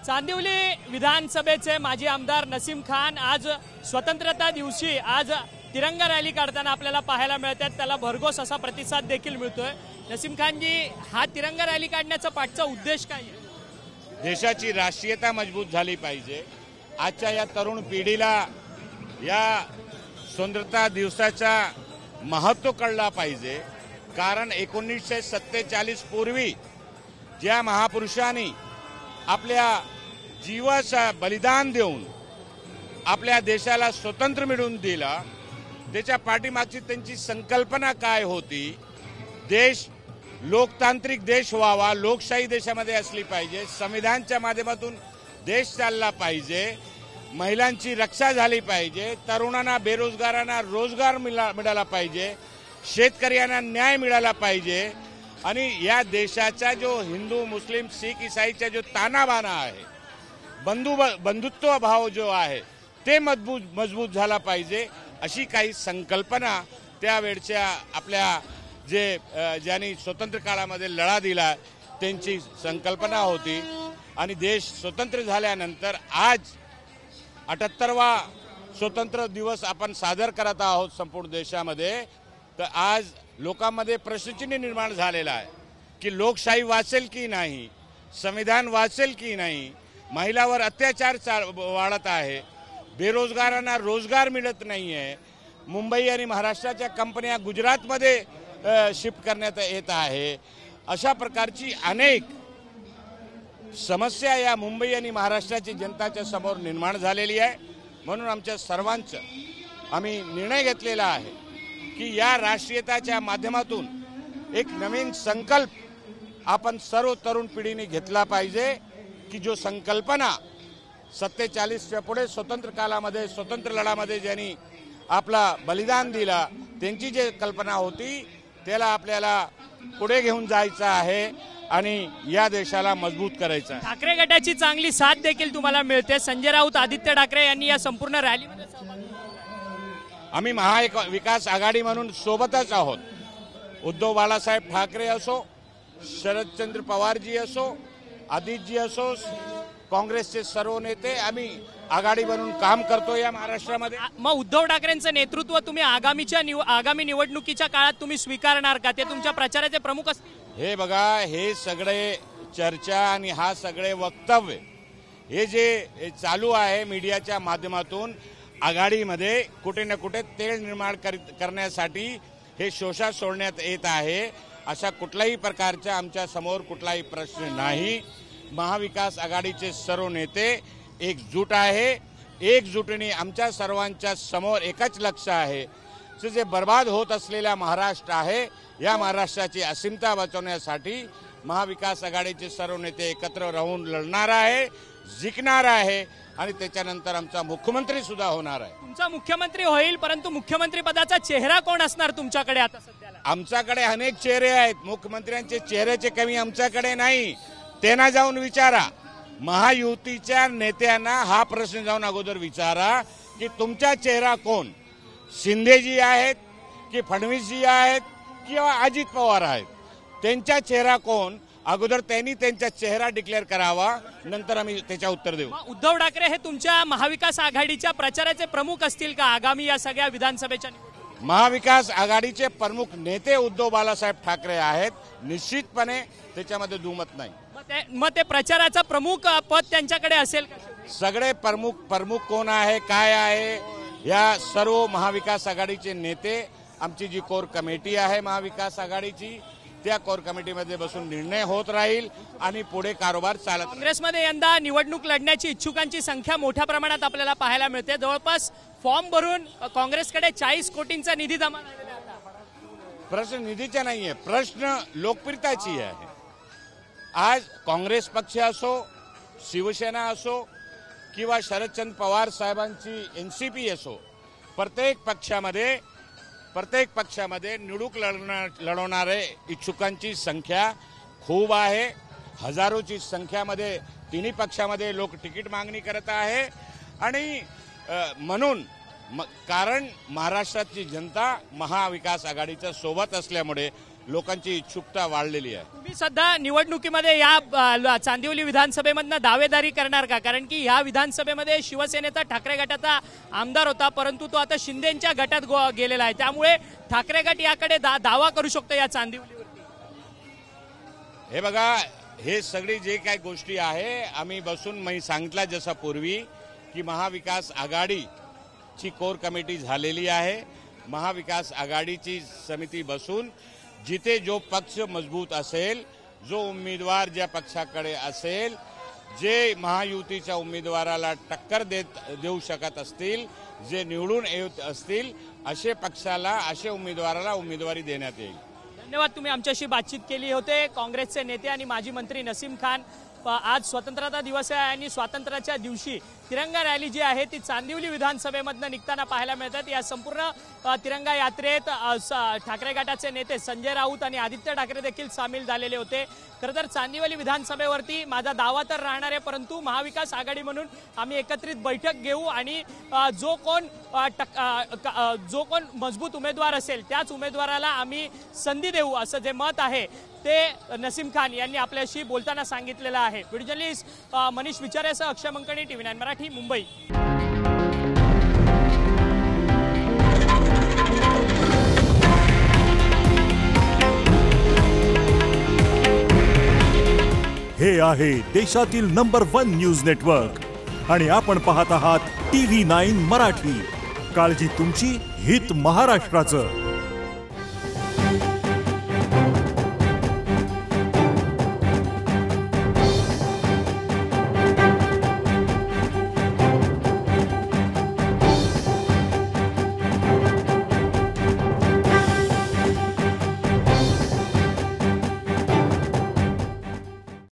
चांदिवली विधानसभेचे माजी आमदार नसीम खान आज स्वतंत्रता दिवशी आज तिरंगा रॅली काढताना आपल्याला पाहायला मिळतात। त्याला भरघोस असा प्रतिसाद देखील मिळतोय। नसीम खान जी, हा तिरंगा रॅली काढण्याचा पाठचा उद्देश काय आहे? देशाची राष्ट्रीयता मजबूत झाली पाहिजे। आजच्या या तरुण पिढीला या स्वतंत्रता दिवसाचा महत्त्व कळला पाहिजे। कारण 1947 पूर्वी ज्या महापुरुषांनी आपल्या जीवाचा बलिदान देऊन आपल्या देशाला स्वतंत्र मिळवून दिला, त्याच्या पाठीमागची त्यांची संकल्पना काय होती? देश लोकतांत्रिक देश व्हावा, लोकशाही देशामध्ये असली पाहिजे, संविधानाच्या माध्यमातून देश चालला पाहिजे, महिलांची रक्षा झाली पाहिजे, तरुणांना बेरोजगारांना रोजगार मिळाला पाहिजे, शेतकऱ्यांना न्याय मिळाला पाहिजे आणि या देशाचा जो हिंदू मुस्लिम सिख ईसाईचा जो तानाबाना आहे, बंधुत्व भाव जो आहे ते मजबूत झाला पाहिजे, अशी काही संकल्पना त्यावेळच्या आपल्या ज्यांनी स्वतंत्र काळामध्ये लढा दिला त्यांची संकल्पना होती। आणि देश स्वतंत्र झाल्यानंतर आज 78वा स्वतंत्र दिवस आपण साजर करत आहोत संपूर्ण देशामध्ये। तर आज लोकांमध्ये प्रश्नचिन्ह निर्माण झालेला आहे की लोकशाही वाचेल की नाही, संविधान वाचेल की नाही, महिलांवर अत्याचार वाढत आहे, बेरोजगारांना रोजगार मिळत नाही आहे, मुंबई आणि महाराष्ट्राच्या कंपन्या गुजरातमध्ये शिफ्ट करण्यात येत आहे, अशा प्रकारची अनेक समस्या या मुंबई आणि महाराष्ट्राची जनताच्या समोर निर्माण झालेली आहे। म्हणून आमच्या सर्वांचं आम्ही निर्णय घेतलेला आहे की या राष्ट्रीयताच्या माध्यमातून एक नवीन संकल्प आपण सर्व तरुण पिढीने घेतला पाहिजे की जो संकल्पना 47च्या पुढे स्वतंत्र काळामध्ये स्वतंत्र लढामध्ये ज्यांनी आपला बलिदान दिला त्यांची जी कल्पना होती त्याला आपल्याला पुढे घेऊन जायचं आहे आणि या देशाला मजबूत करायचं आहे। ठाकरे गटाची चांगली साथ देखील तुम्हाला मिळते। संजय राऊत, आदित्य ठाकरे यांनी या संपूर्ण रॅलीमध्ये सहभाग घेतला। आम्ही महाविकास आघाडी म्हणून सोबतच आहोत। उद्धव बाळासाहेब ठाकरे असो, शरदचंद्र पवारजी असो, आदित्यजी असो, काँग्रेसचे सर्व नेते आम्ही आघाडी बनून काम करतो या महाराष्ट्रामध्ये। मग उद्धव ठाकरेंचं नेतृत्व तुम्ही आगामी निवडणुकीच्या काळात तुम्ही स्वीकारणार का? ते तुमच्या प्रचाराचे प्रमुख असतील। हे बघा, हे सगळे चर्चा आणि हा सगळे वक्तव्य हे जे चालू आहे मीडियाच्या माध्यमातून आघाडीमध्ये कुठे ना कुठे तेल निर्माण करण्यासाठी हे शोषा सोडण्यात येत आहे। अशा कुठल्याही प्रकारचा आमच्या समोर कुठलाही प्रश्न नाही। महाविकास आघाडीचे सर्व नेते एकजूट आहे। एकजुटीने आमच्या सर्वांच्या समोर एकच लक्ष्य आहे की जे बर्बाद होत असलेला महाराष्ट्र आहे या महाराष्ट्राची अस्मिता वाचवण्यासाठी महाविकास आघाडीचे सर्व नेते एकत्र राहून लढणार आहे, जिंकणार आहे आणि त्याच्यानंतर आमचा मुख्यमंत्री सुद्धा होणार आहे। तुमचा मुख्यमंत्री होईल, परंतु मुख्यमंत्री पदाचा चेहरा कोण असणार तुमच्याकडे आता सध्याला? आमच्याकडे अनेक चेहरे आहेत, मुख्यमंत्र्यांचे चेहऱ्याचे कमी आमच्याकडे नाही। त्यांना जाऊन विचारा, महायुतीच्या नेत्यांना हा प्रश्न जाऊन अगोदर विचारा की तुमचा चेहरा कोण? शिंदेजी आहेत की फडणवीसजी आहेत किंवा अजित पवार आहेत? त्यांचा चेहरा कोण? अगोदर त्यांनी त्यांचा चेहरा डिक्लेअर करावा, नंतर आम्ही त्याच्या उत्तर देऊ। उद्धव ठाकरे हे तुमच्या महाविकास आघाडीच्या प्रचाराचे प्रमुख असतील का आगामी या सगळ्या विधानसभेच्या निवडणुकीत? महाविकास आघाडीचे प्रमुख नेते उद्धव बाळासाहेब ठाकरे आहेत, निश्चितपणे त्याच्यामध्ये दुमत नाही। मग ते प्रचाराचा प्रमुख पद त्यांच्याकडे असेल का? सगळे प्रमुख कोण आहे, काय आहे, या सर्व महाविकास आघाडीचे नेते, आमची जी कोर कमिटी आहे महाविकास आघाडीची, त्या कोर कमिटीमध्ये बसून निर्णय होत राहील आणि पुढे कारभार चालत। काँग्रेसमध्ये यंदा निवडणूक लढण्याची इच्छुकांची संख्या मोठ्या प्रमाणात आपल्याला पाहायला मिळते। जवळपास फॉर्म भरून काँग्रेसकडे 40 कोटींचा निधी जमा झालेला आहे। प्रश्न निधीचा नाहीये, प्रश्न लोकप्रियतेची आहे। आज काँग्रेस पक्ष असो, शिवसेना असो किंवा शरदचंद्र पवार साहेबांची एनसीपी असो, प्रत्येक पक्षामध्ये निवडणूक लढवणारे इच्छुकांची संख्या खूप आहे। हजारोची संख्यामध्ये तिन्ही पक्षामध्ये लोक तिकीट मागणी करत आहे आणि म्हणून कारण महाराष्ट्राची जनता महाविकास आघाडीच्या सोबत असल्यामुळे लोकांची इच्छुकता वाढलेली आहे. तुम्ही सध्या निवडणुकीमध्ये या चांदिवली विधानसभेमधनं दावेदारी करणार का? कारण की या विधानसभेमध्ये शिवसेनेचा ठाकरे गटाचा आमदार होता, परंतु तो आता शिंदेच्या गटात गेलेला आहे, त्यामुळे ठाकरे गट याकडे दावा करू शकतो या चांदिवलीवरती. हे बघा, हे सगळी जे काही गोष्टी आहे आम्ही बसून मी सांगितलं जसं पूर्वी की महाविकास आघाडीची कोर कमिटी झालेली आहे. महाविकास आघाडीची समिती बसून जिथे जो पक्ष मजबूत असेल, जो उमेदवार ज्या पक्षाकडे असेल, जे महायुतीच्या उमेदवाराला टक्कर देऊ शकत असतील, जे निवडून येत असतील, असे पक्षाला, असे उमेदवाराला उमेदवारी देण्यात येईल. धन्यवाद. तुम्ही आमच्याशी बातचीत केली होते. काँग्रेसचे नेते आणि माजी मंत्री नसीम खान. आज स्वतंत्रता दिवस आहे आणि स्वातंत्र्याच्या दिवशी तिरंगा रॅली जी आहे ती चांदिवली विधानसभेमधनं निघताना पाहायला मिळतात. या संपूर्ण तिरंगा यात्रेत ठाकरे गटाचे नेते संजय राऊत आणि आदित्य ठाकरे देखील सामील झालेले होते. खरं तर चांदिवली विधानसभेवरती माझा दावा तर राहणार आहे, परंतु महाविकास आघाडी म्हणून आम्ही एकत्रित बैठक घेऊ आणि जो कोण मजबूत उमेदवार असेल त्याच उमेदवाराला आम्ही संधी देऊ, असं जे मत आहे ते नसीम खान यांनी आपल्याशी बोलताना सांगितलेलं आहे. व्हिडिओ जर्नलिस्ट मनीष विचारेसह अक्षय मंकणी, TV9 मराठी, मुंबई. हे आहे देशातील नंबर 1 न्यूज नेटवर्क आणि आपण पाहत आहात TV9 मराठी. काळजी तुमची, हित महाराष्ट्राचं.